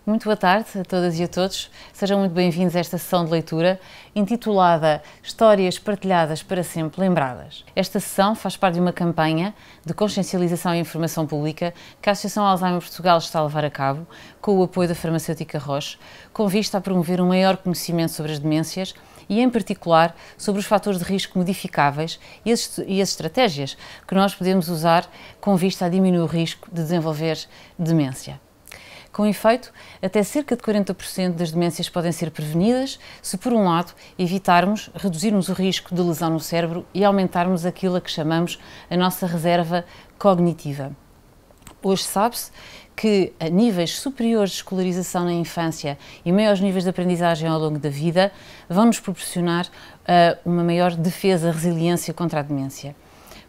Muito boa tarde a todas e a todos. Sejam muito bem-vindos a esta sessão de leitura intitulada Histórias Partilhadas para Sempre Lembradas. Esta sessão faz parte de uma campanha de consciencialização e informação pública que a Associação Alzheimer Portugal está a levar a cabo com o apoio da farmacêutica Roche, com vista a promover um maior conhecimento sobre as demências e, em particular, sobre os fatores de risco modificáveis e as estratégias que nós podemos usar com vista a diminuir o risco de desenvolver demência. Com efeito, até cerca de 40% das demências podem ser prevenidas se, por um lado, reduzirmos o risco de lesão no cérebro e aumentarmos aquilo a que chamamos a nossa reserva cognitiva. Hoje sabe-se que a níveis superiores de escolarização na infância e maiores níveis de aprendizagem ao longo da vida vão nos proporcionar uma maior defesa, resiliência contra a demência.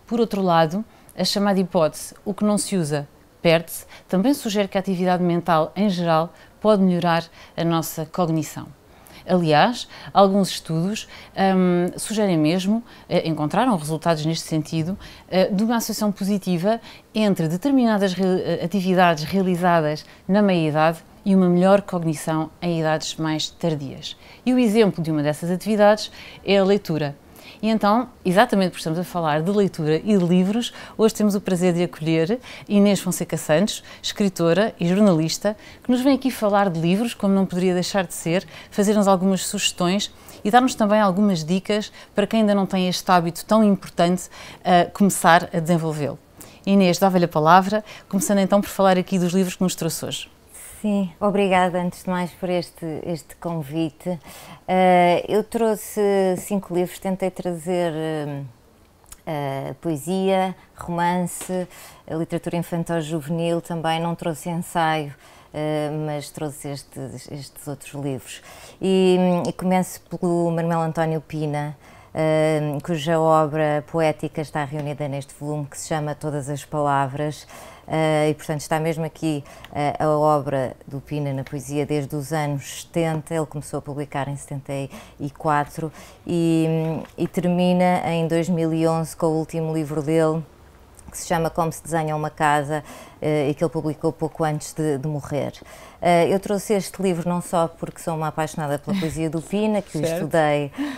Por outro lado, a chamada hipótese "o que não se usa perde-se" também sugere que a atividade mental, em geral, pode melhorar a nossa cognição. Aliás, alguns estudos sugerem mesmo, encontraram resultados neste sentido, de uma associação positiva entre determinadas atividades realizadas na meia-idade e uma melhor cognição em idades mais tardias. E o exemplo de uma dessas atividades é a leitura. E então, exatamente porque estamos a falar de leitura e de livros, hoje temos o prazer de acolher Inês Fonseca Santos, escritora e jornalista, que nos vem aqui falar de livros, como não poderia deixar de ser, fazer-nos algumas sugestões e dar-nos também algumas dicas para quem ainda não tem este hábito tão importante a começar a desenvolvê-lo. Inês, dava-lhe a palavra, começando então por falar aqui dos livros que nos trouxe hoje. Sim, obrigada antes de mais por este convite. Eu trouxe 5 livros, tentei trazer poesia, romance, literatura infantil-juvenil, também não trouxe ensaio, mas trouxe estes outros livros. E começo pelo Manuel António Pina, cuja obra poética está reunida neste volume que se chama Todas as Palavras. E portanto está mesmo aqui a obra do Pina na poesia desde os anos 70, ele começou a publicar em 74 e termina em 2011 com o último livro dele, que se chama Como se Desenha uma Casa, e que ele publicou pouco antes de morrer. Eu trouxe este livro não só porque sou uma apaixonada pela poesia do Pina, que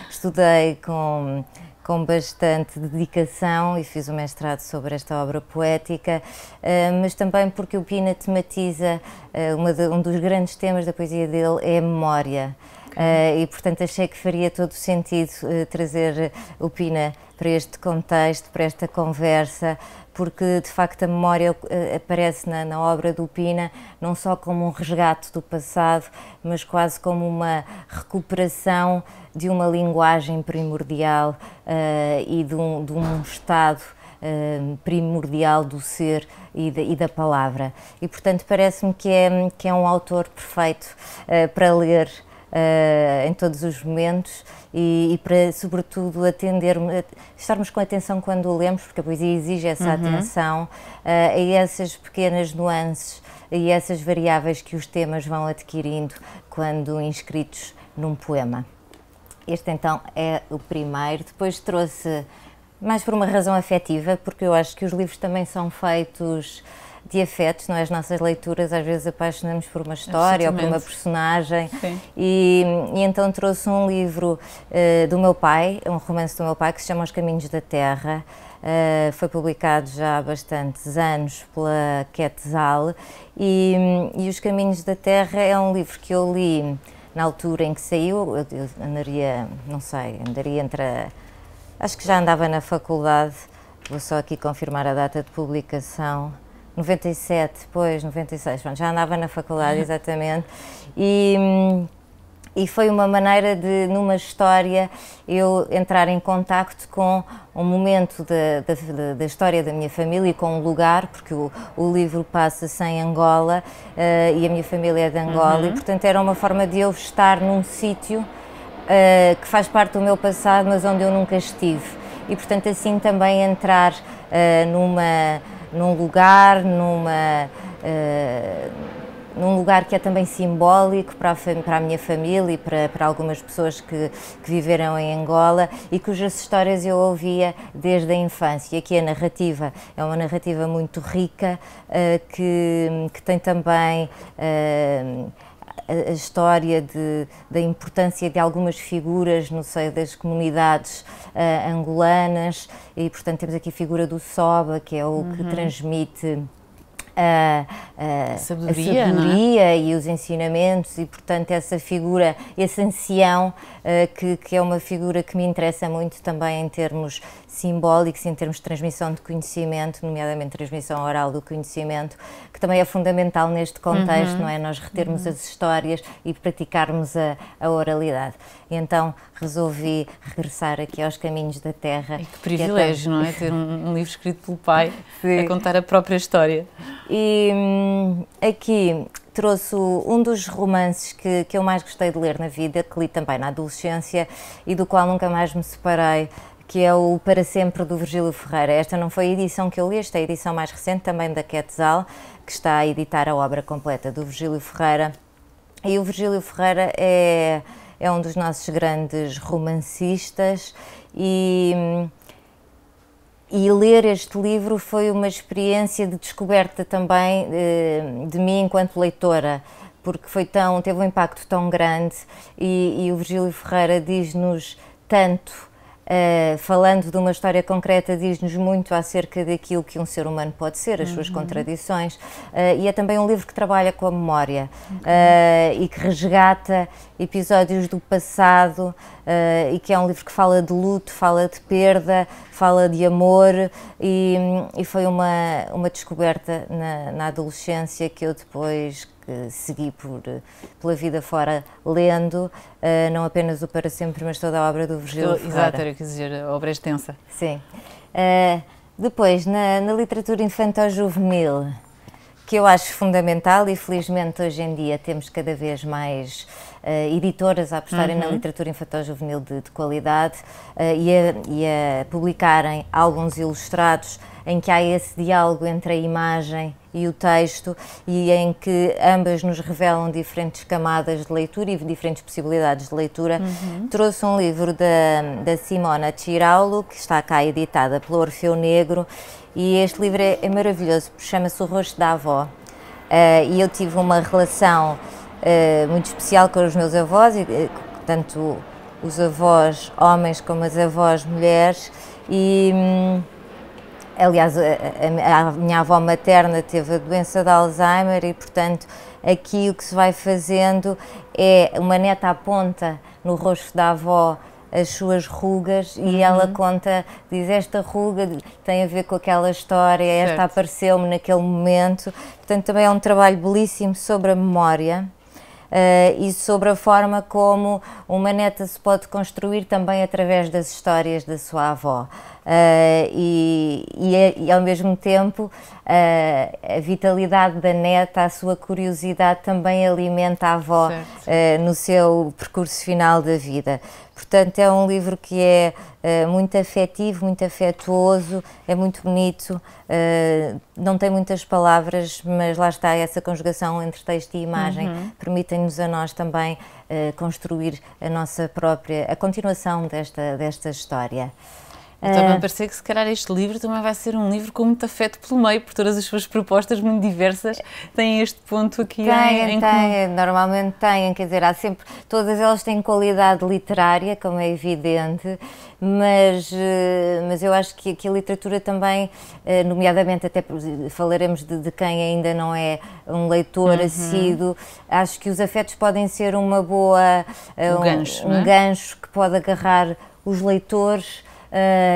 estudei com bastante dedicação e fiz o mestrado sobre esta obra poética, mas também porque o Pina tematiza, um dos grandes temas da poesia dele é a memória. E portanto achei que faria todo sentido trazer o Pina para este contexto, para esta conversa, porque de facto a memória aparece na obra do Pina não só como um resgate do passado, mas quase como uma recuperação de uma linguagem primordial e de um estado primordial do ser e da palavra. E portanto parece-me que é um autor perfeito para ler em todos os momentos e para, sobretudo, estarmos com atenção quando o lemos, porque a poesia exige essa atenção a essas pequenas nuances e essas variáveis que os temas vão adquirindo quando inscritos num poema. Este então é o primeiro. Depois trouxe mais por uma razão afetiva, porque eu acho que os livros também são feitos de afetos, não é? As nossas leituras às vezes apaixonamos por uma história ou por uma personagem. E então trouxe um livro do meu pai, um romance do meu pai que se chama Os Caminhos da Terra. Foi publicado já há bastantes anos pela Quetzal e Os Caminhos da Terra é um livro que eu li na altura em que saiu. Eu andaria, não sei, acho que já andava na faculdade, vou só aqui confirmar a data de publicação, 97, depois 96, pronto, já andava na faculdade, exatamente, e foi uma maneira de, numa história, eu entrar em contacto com um momento da história da minha família e com um lugar, porque o livro passa-se em Angola e a minha família é de Angola, e portanto era uma forma de eu estar num sítio que faz parte do meu passado, mas onde eu nunca estive, e portanto assim também entrar num lugar, num lugar que é também simbólico para a minha família e para algumas pessoas que viveram em Angola e cujas histórias eu ouvia desde a infância. Aqui a narrativa é uma narrativa muito rica, que tem também a história da importância de algumas figuras no seio das comunidades angolanas, e portanto temos aqui a figura do Soba, que é o que transmite a sabedoria e os ensinamentos, e portanto essa figura, esse ancião, que é uma figura que me interessa muito também em termos simbólicos, em termos de transmissão de conhecimento, nomeadamente transmissão oral do conhecimento, que também é fundamental neste contexto, não é? Nós retermos as histórias e praticarmos a oralidade. E então resolvi regressar aqui aos caminhos da terra. E que privilégio, não é? Ter um livro escrito pelo pai a contar a própria história. E aqui trouxe um dos romances que eu mais gostei de ler na vida, que li também na adolescência e do qual nunca mais me separei, que é o Para Sempre, do Virgílio Ferreira. Esta não foi a edição que eu li, esta é a edição mais recente, também da Quetzal, que está a editar a obra completa do Virgílio Ferreira. E o Virgílio Ferreira é um dos nossos grandes romancistas, e ler este livro foi uma experiência de descoberta também de mim enquanto leitora, porque teve um impacto tão grande, e o Virgílio Ferreira diz-nos tanto, falando de uma história concreta, diz-nos muito acerca daquilo que um ser humano pode ser, as suas contradições, e é também um livro que trabalha com a memória, e que resgata episódios do passado, e que é um livro que fala de luto, fala de perda, fala de amor, e foi uma descoberta na adolescência que eu depois segui pela vida fora, lendo, não apenas o Para Sempre, mas toda a obra do Virgílio Ferreira. Exato, eu quis dizer, a obra é extensa. Sim. Depois, na literatura infantil-juvenil, que eu acho fundamental, e felizmente hoje em dia temos cada vez mais editoras a apostarem na literatura infantil-juvenil de qualidade, e a publicarem álbuns ilustrados em que há esse diálogo entre a imagem e o texto, e em que ambas nos revelam diferentes camadas de leitura e diferentes possibilidades de leitura. Trouxe um livro da Simona Ciraulo, que está cá editada pelo Orfeu Negro, e este livro é maravilhoso, chama-se O Rosto da Avó, e eu tive uma relação muito especial com os meus avós, tanto os avós homens como as avós mulheres, e aliás, a minha avó materna teve a doença de Alzheimer, e portanto aqui o que se vai fazendo é uma neta aponta no rosto da avó as suas rugas, e ela conta, diz, esta ruga tem a ver com aquela história, esta apareceu-me naquele momento. Portanto também é um trabalho belíssimo sobre a memória. E sobre a forma como uma neta se pode construir também através das histórias da sua avó, e ao mesmo tempo a vitalidade da neta, a sua curiosidade também alimenta a avó no seu percurso final da vida. Portanto é um livro que é muito afetivo, muito afetuoso, é muito bonito, não tem muitas palavras, mas lá está essa conjugação entre texto e imagem, permitem-nos a nós também construir a continuação desta história. Então me parecer que se calhar este livro também vai ser um livro com muito afeto pelo meio, por todas as suas propostas muito diversas, têm este ponto aqui em comum. Normalmente têm, quer dizer, todas elas têm qualidade literária, como é evidente, mas eu acho que a literatura também, nomeadamente até falaremos de quem ainda não é um leitor assíduo, acho que os afetos podem ser uma boa, um gancho que pode agarrar os leitores,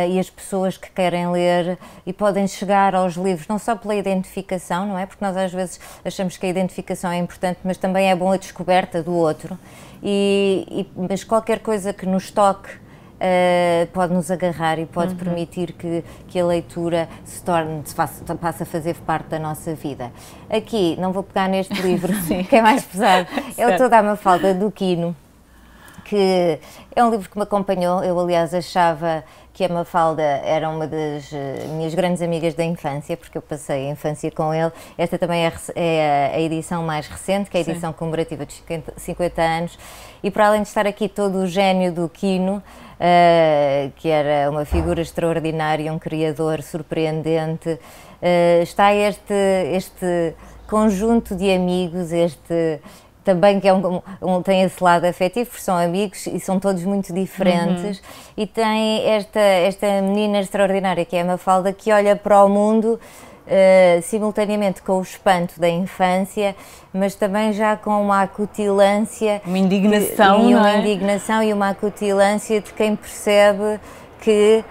e as pessoas que querem ler, e podem chegar aos livros não só pela identificação, não é? Porque nós às vezes achamos que a identificação é importante, mas também é bom a descoberta do outro, mas qualquer coisa que nos toque pode nos agarrar e pode permitir que a leitura passe a fazer parte da nossa vida. Aqui, não vou pegar neste livro, que é mais pesado, é o Toda a Mafalda, do Quino, que é um livro que me acompanhou. Eu, aliás, achava que a Mafalda era uma das minhas grandes amigas da infância, porque eu passei a infância com ele. Esta também é a edição mais recente, que é a edição comemorativa dos 50 anos, e para além de estar aqui todo o gênio do Quino, que era uma figura extraordinária, um criador surpreendente, está este conjunto de amigos, também que é tem esse lado afetivo, porque são amigos e são todos muito diferentes, e tem esta menina extraordinária que é a Mafalda, que olha para o mundo simultaneamente com o espanto da infância, mas também já com uma acutilância, uma indignação, e uma indignação e uma acutilância de quem percebe que,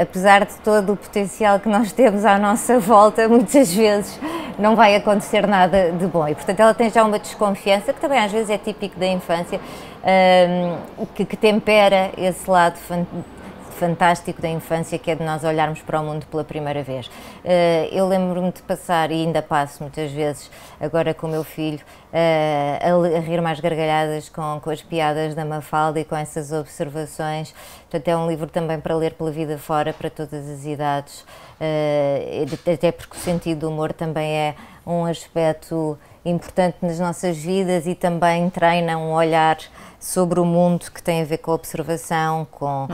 apesar de todo o potencial que nós temos à nossa volta, muitas vezes não vai acontecer nada de bom. E, portanto, ela tem já uma desconfiança, que também às vezes é típico da infância, que tempera esse lado fantástico da infância, que é de nós olharmos para o mundo pela primeira vez. Eu lembro-me de passar, e ainda passo muitas vezes, agora com o meu filho, a rir mais gargalhadas com as piadas da Mafalda e com essas observações. Portanto, é um livro também para ler pela vida fora, para todas as idades, até porque o sentido do humor também é um aspecto importante nas nossas vidas e também treina um olhar sobre o mundo que tem a ver com a observação, com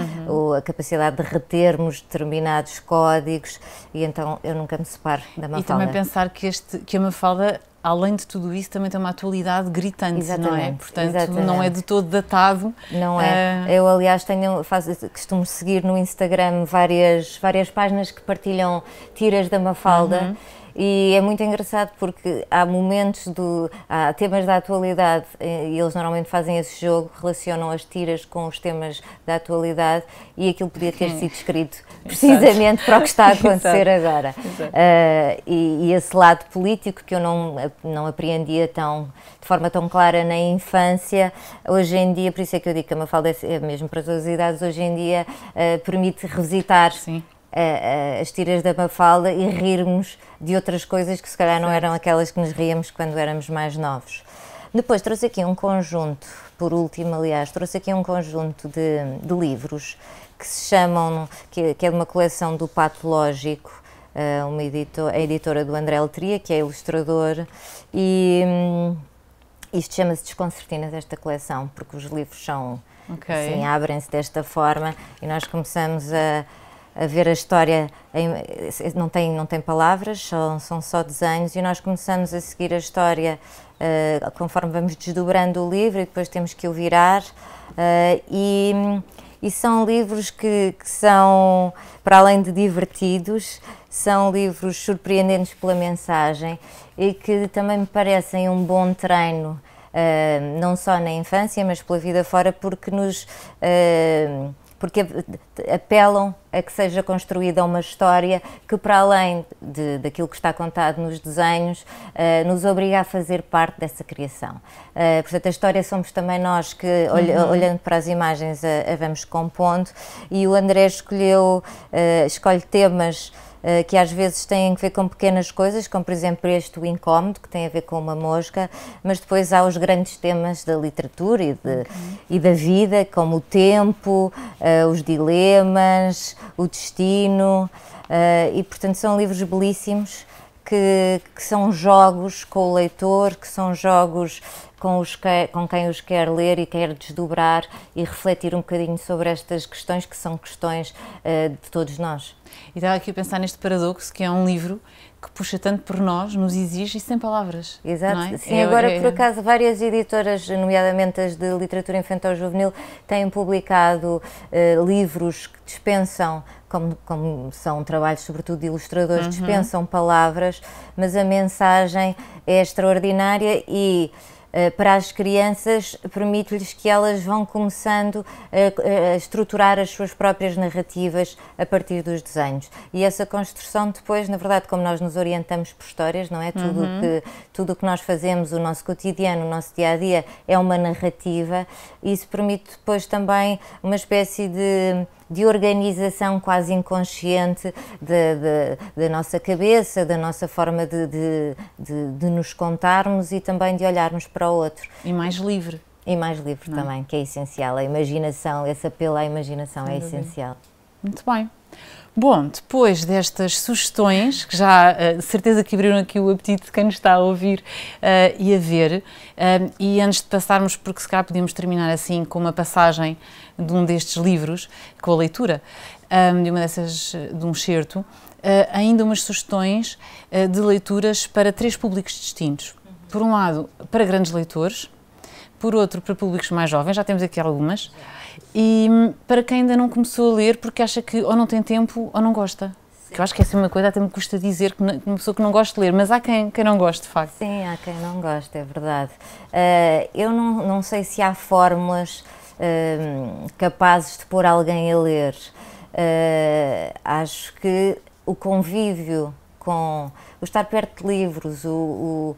a capacidade de retermos determinados códigos, e então eu nunca me separo da Mafalda. E também pensar que a Mafalda, além de tudo isso, também tem uma atualidade gritante, exatamente, não é? Portanto, exatamente. Não é de todo datado. Não é. Eu, aliás, costumo seguir no Instagram várias páginas que partilham tiras da Mafalda. E é muito engraçado porque há momentos, há temas da atualidade e eles normalmente fazem esse jogo, relacionam as tiras com os temas da atualidade, e aquilo podia ter sido escrito precisamente para o que está a acontecer agora. E esse lado político que eu não apreendia de forma tão clara na infância, hoje em dia, por isso é que eu digo que a Mafalda é mesmo para todas as idades, hoje em dia permite revisitar as tiras da Mafalda e rirmos de outras coisas que se calhar não eram aquelas que nos ríamos quando éramos mais novos. Depois trouxe aqui um conjunto, por último aliás, trouxe aqui um conjunto de livros que se chamam, que é de uma coleção do Patológico, a editora do André Letria, que é ilustrador, e isto chama-se Desconcertinas, esta coleção, porque os livros são, assim, abrem-se desta forma e nós começamos a ver a história, não tem palavras, são só desenhos, e nós começamos a seguir a história conforme vamos desdobrando o livro, e depois temos que o virar, e são livros que são, para além de divertidos, são livros surpreendentes pela mensagem e que também me parecem um bom treino, não só na infância, mas pela vida fora, porque porque apelam a que seja construída uma história que, para além daquilo que está contado nos desenhos, nos obriga a fazer parte dessa criação. Portanto, a história somos também nós que, olhando para as imagens, a vamos compondo, e o André escolhe temas que às vezes têm a ver com pequenas coisas, como por exemplo o incómodo, que tem a ver com uma mosca, mas depois há os grandes temas da literatura e da vida, como o tempo, os dilemas, o destino, e portanto são livros belíssimos que são jogos com o leitor, que são jogos com quem os quer ler e quer desdobrar e refletir um bocadinho sobre estas questões, que são questões de todos nós. E estava aqui a pensar neste paradoxo, que é um livro que puxa tanto por nós, nos exige e sem palavras. Exato. Não é? Sim, agora por acaso várias editoras, nomeadamente as de literatura infantil-juvenil, têm publicado livros que dispensam, como são trabalhos sobretudo de ilustradores, dispensam palavras, mas a mensagem é extraordinária e para as crianças permite-lhes que elas vão começando a estruturar as suas próprias narrativas a partir dos desenhos. E essa construção depois, na verdade, como nós nos orientamos por histórias, não é? Tudo o que nós fazemos, o nosso cotidiano, o nosso dia-a-dia é uma narrativa, e isso permite depois também uma espécie de organização quase inconsciente da nossa cabeça, da nossa forma de nos contarmos e também de olharmos para o outro. E mais livre. E mais livre também, que é essencial. A imaginação, esse apelo à imaginação é essencial. Muito bem. Bom, depois destas sugestões, que já de certeza que abriram aqui o apetite de quem nos está a ouvir e a ver, e antes de passarmos, porque se calhar podíamos terminar assim com uma passagem de um destes livros, com a leitura de um excerto, ainda umas sugestões de leituras para três públicos distintos. por um lado, para grandes leitores, por outro, para públicos mais jovens, já temos aqui algumas, e para quem ainda não começou a ler porque acha que ou não tem tempo ou não gosta. Que eu acho que essa é uma coisa, até me custa dizer que uma pessoa que não gosta de ler, mas há quem não goste, de facto. Sim, há quem não gosta, é verdade. Eu não sei se há fórmulas capazes de pôr alguém a ler. Acho que o convívio com o estar perto de livros, o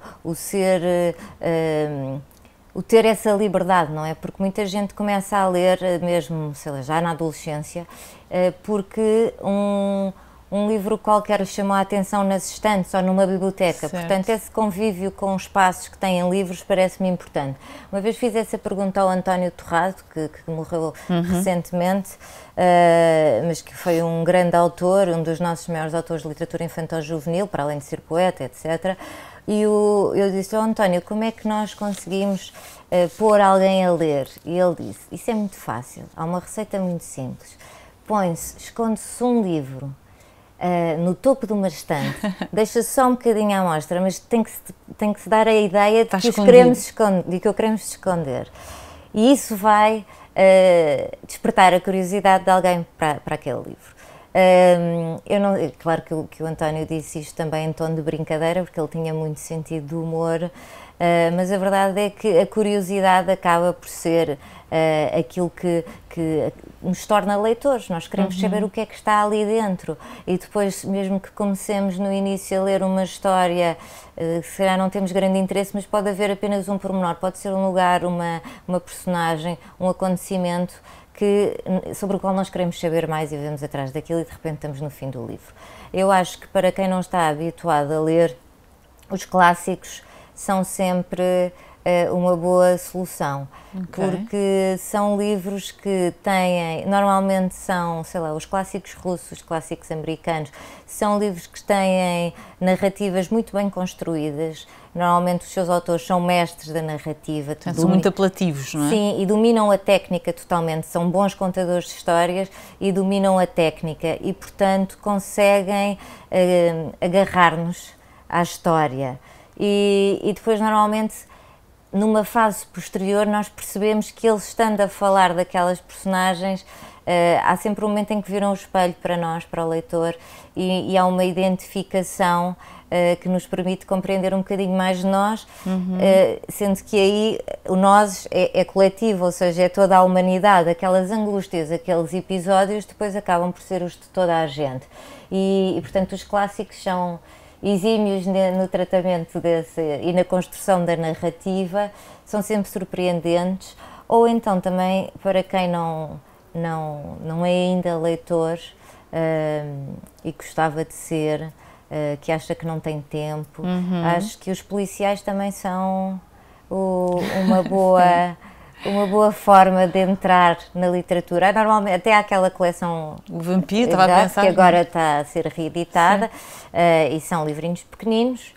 ter essa liberdade, não é? Porque muita gente começa a ler, mesmo, sei lá, já na adolescência, porque um livro qualquer chamou a atenção nas estantes ou numa biblioteca. Certo. Portanto, esse convívio com espaços que têm livros parece-me importante. Uma vez fiz essa pergunta ao António Torrado, que morreu recentemente, mas que foi um grande autor, um dos nossos maiores autores de literatura infantil-juvenil, para além de ser poeta, etc. E eu disse ao António, como é que nós conseguimos pôr alguém a ler? E ele disse, isso é muito fácil, há uma receita muito simples. Esconde-se um livro no topo de uma estante, deixa-se só um bocadinho à mostra, mas tem que se dar a ideia de que o queremos esconder. E isso vai despertar a curiosidade de alguém para aquele livro. Claro que o António disse isto também em tom de brincadeira, porque ele tinha muito sentido de humor, mas a verdade é que a curiosidade acaba por ser aquilo que nos torna leitores. Nós queremos saber o que é que está ali dentro, e depois, mesmo que comecemos no início a ler uma história, se calhar não temos grande interesse, mas pode haver apenas um pormenor, pode ser um lugar, uma personagem, um acontecimento sobre o qual nós queremos saber mais e vamos atrás daquilo e de repente estamos no fim do livro. Eu acho que para quem não está habituado a ler, os clássicos são sempre uma boa solução, porque são livros que normalmente são, sei lá, os clássicos russos, os clássicos americanos, são livros que têm narrativas muito bem construídas. Normalmente os seus autores são mestres da narrativa. São muito apelativos, não é? Sim, e dominam a técnica totalmente, são bons contadores de histórias e dominam a técnica e, portanto, conseguem agarrar-nos à história. E depois, normalmente, numa fase posterior, nós percebemos que eles, estando a falar daquelas personagens, há sempre um momento em que viram o espelho para nós, para o leitor, e há uma identificação que nos permite compreender um bocadinho mais de nós, sendo que aí o nós é coletivo, ou seja, é toda a humanidade. Aquelas angústias, aqueles episódios, depois acabam por ser os de toda a gente. E portanto, os clássicos são exímios no tratamento e na construção da narrativa, são sempre surpreendentes, ou então também, para quem não é ainda leitor e gostava de ser, que acha que não tem tempo, acho que os policiais também são uma boa forma de entrar na literatura. Normalmente, até há aquela coleção O Vampiro, estava a pensar, que agora está a ser reeditada, e são livrinhos pequeninos,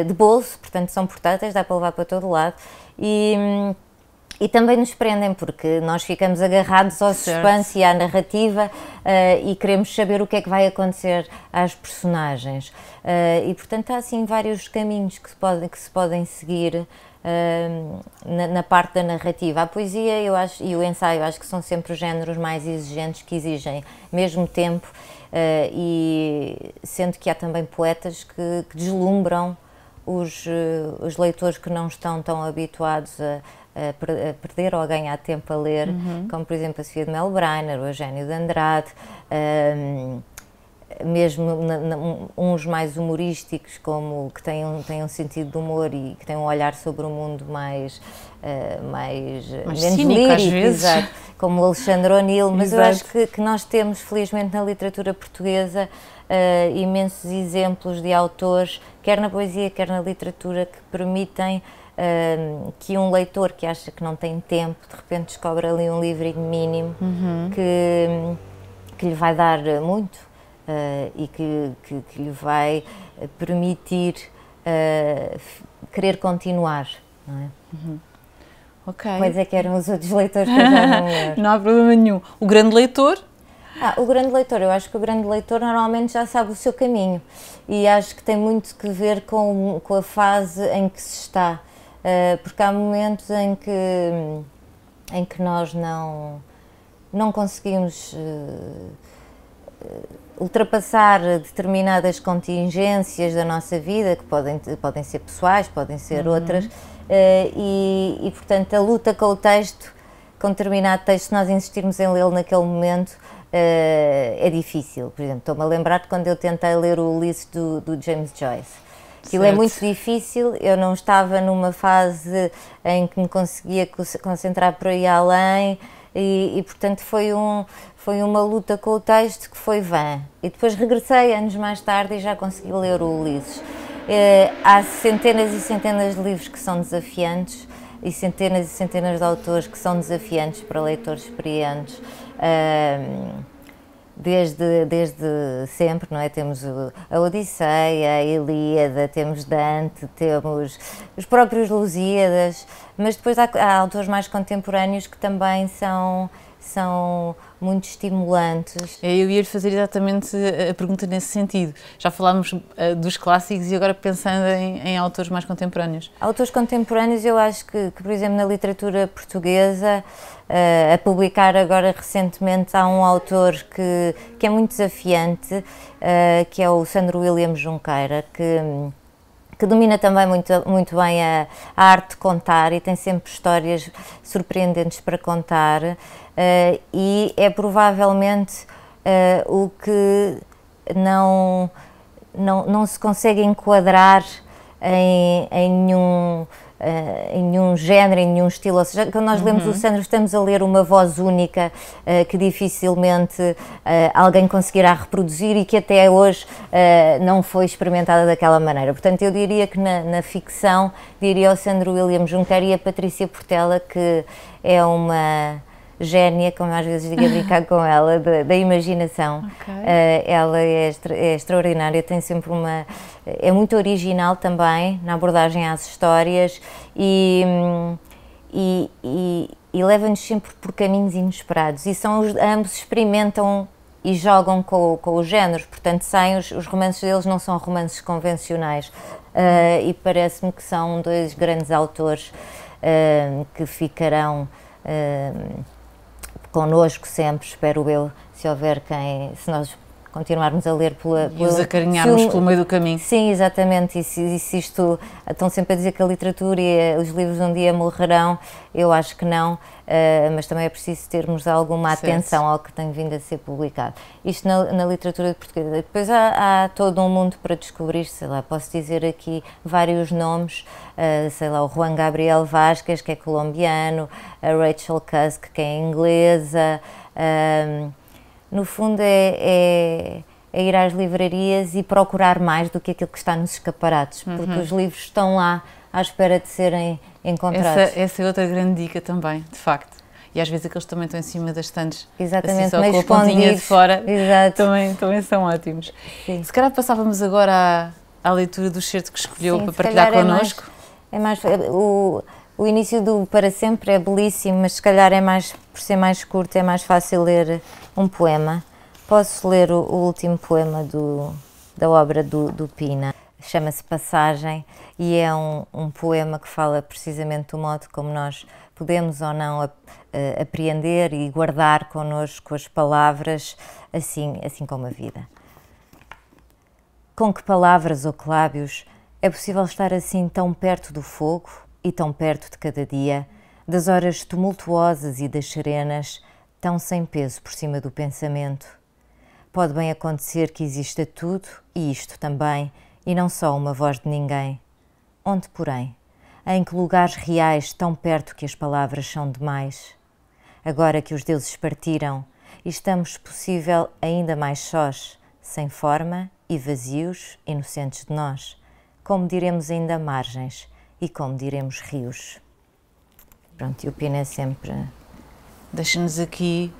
de bolso, portanto são portáteis, dá para levar para todo lado, e também nos prendem, porque nós ficamos agarrados ao suspense e à narrativa, e queremos saber o que é que vai acontecer às personagens. E portanto há assim vários caminhos que se podem seguir na parte da narrativa. A poesia, eu acho, e o ensaio, acho que são sempre os géneros mais exigentes, que exigem mesmo tempo, e sendo que há também poetas que deslumbram os leitores que não estão tão habituados a perder ou a ganhar tempo a ler, como por exemplo a Sofia de Melo Brainer, o Eugénio de Andrade, mesmo uns mais humorísticos, como que têm um sentido de humor e que têm um olhar sobre o mundo menos cínico, lírico, às vezes. exato, como o Alexandre O'Neill, mas Exato. eu acho que nós temos, felizmente, na literatura portuguesa, imensos exemplos de autores, quer na poesia, quer na literatura, que permitem que um leitor que acha que não tem tempo, de repente descobre ali um livrinho mínimo que lhe vai dar muito e que lhe vai permitir querer continuar, não é? Ok. Quais é que eram os outros leitores que eu já não lembro? Não há problema nenhum. O grande leitor, O grande leitor, eu acho que o grande leitor normalmente já sabe o seu caminho e acho que tem muito que ver com a fase em que se está, porque há momentos em que nós não conseguimos ultrapassar determinadas contingências da nossa vida, que podem ser pessoais, podem ser outras, e portanto a luta com o texto, com determinado texto, se nós insistirmos em lê-lo naquele momento, é difícil. Por exemplo, estou-me a lembrar de quando eu tentei ler o Ulisses do James Joyce. Aquilo é muito difícil, eu não estava numa fase em que me conseguia concentrar por aí além e portanto foi uma luta com o texto que foi vã. E depois regressei anos mais tarde e já consegui ler o Ulisses. Há centenas e centenas de livros que são desafiantes e centenas de autores que são desafiantes para leitores experientes. Desde sempre, não é? Temos a Odisseia, a Ilíada, temos Dante, temos os próprios Lusíadas, mas depois há autores mais contemporâneos que também são muito estimulantes. Eu ia-lhe fazer exatamente a pergunta nesse sentido. Já falámos dos clássicos e agora pensando em autores mais contemporâneos. Autores contemporâneos, eu acho que, por exemplo, na literatura portuguesa, a publicar agora recentemente, há um autor que é muito desafiante, que é o Sandro William Junqueira, que domina também muito bem a arte de contar e tem sempre histórias surpreendentes para contar, e é provavelmente o que não se consegue enquadrar em nenhum género, em nenhum estilo. Ou seja, quando nós lemos o Sandro, estamos a ler uma voz única que dificilmente alguém conseguirá reproduzir e que até hoje não foi experimentada daquela maneira. Portanto, eu diria que na ficção, diria o Sandro William Junqueira e a Patrícia Portela, que é uma génia, como às vezes digo a brincar com ela, da imaginação. Okay. Ela é extraordinária, tem sempre é muito original também na abordagem às histórias e leva-nos sempre por caminhos inesperados e ambos experimentam e jogam com os géneros, portanto os romances deles não são romances convencionais, e parece-me que são dois grandes autores que ficarão connosco sempre, espero eu, se nós continuarmos a ler e os acarinharmos pelo meio do caminho. Sim, exatamente, e se isto, estão sempre a dizer que a literatura e os livros um dia morrerão, eu acho que não, mas também é preciso termos alguma atenção ao que tem vindo a ser publicado. Isto na literatura portuguesa. Depois há todo um mundo para descobrir, sei lá, posso dizer aqui vários nomes, sei lá, o Juan Gabriel Vázquez, que é colombiano, a Rachel Cusk, que é inglesa. No fundo é ir às livrarias e procurar mais do que aquilo que está nos escaparatos, porque os livros estão lá à espera de serem encontrados. Essa é outra grande dica também, de facto. E às vezes aqueles também estão em cima das estantes, exatamente, assim, só meio com a pontinha de fora. Exato. Também são ótimos. Sim. Se calhar passávamos agora à leitura do excerto que escolheu para partilhar connosco. O início do Para Sempre é belíssimo, mas se calhar por ser mais curto, é mais fácil ler um poema. Posso ler o último poema da obra do Pina. Chama-se Passagem e é um poema que fala precisamente do modo como nós podemos ou não apreender e guardar connosco as palavras, assim como a vida. Com que palavras ou que lábios é possível estar assim tão perto do fogo e tão perto de cada dia, das horas tumultuosas e das serenas, tão sem peso por cima do pensamento? Pode bem acontecer que exista tudo e isto também, e não só uma voz de ninguém. Onde, porém? Em que lugares reais tão perto que as palavras são demais? Agora que os deuses partiram, estamos, possível, ainda mais sós, sem forma e vazios, inocentes de nós. Como diremos ainda margens e como diremos rios. Pronto, e o Pina é sempre... Deixa-nos aqui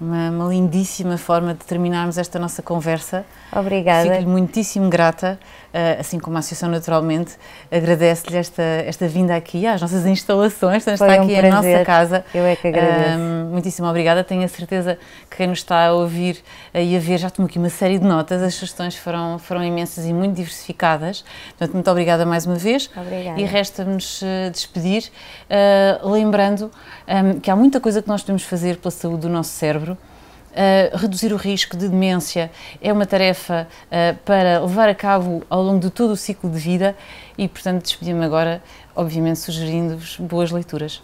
uma lindíssima forma de terminarmos esta nossa conversa. Obrigada. Fico-lhe muitíssimo grata, assim como a Associação naturalmente agradece-lhe esta vinda aqui às nossas instalações, está aqui em nossa casa. Eu é que agradeço. Muitíssimo obrigada, tenho a certeza que quem nos está a ouvir e a ver já tomou aqui uma série de notas, as sugestões foram imensas e muito diversificadas, portanto muito obrigada mais uma vez. Obrigada. E resta-nos despedir, lembrando que há muita coisa que nós podemos fazer pela saúde do nosso cérebro. Reduzir o risco de demência é uma tarefa para levar a cabo ao longo de todo o ciclo de vida e, portanto, despedir-me agora, obviamente, sugerindo-vos boas leituras.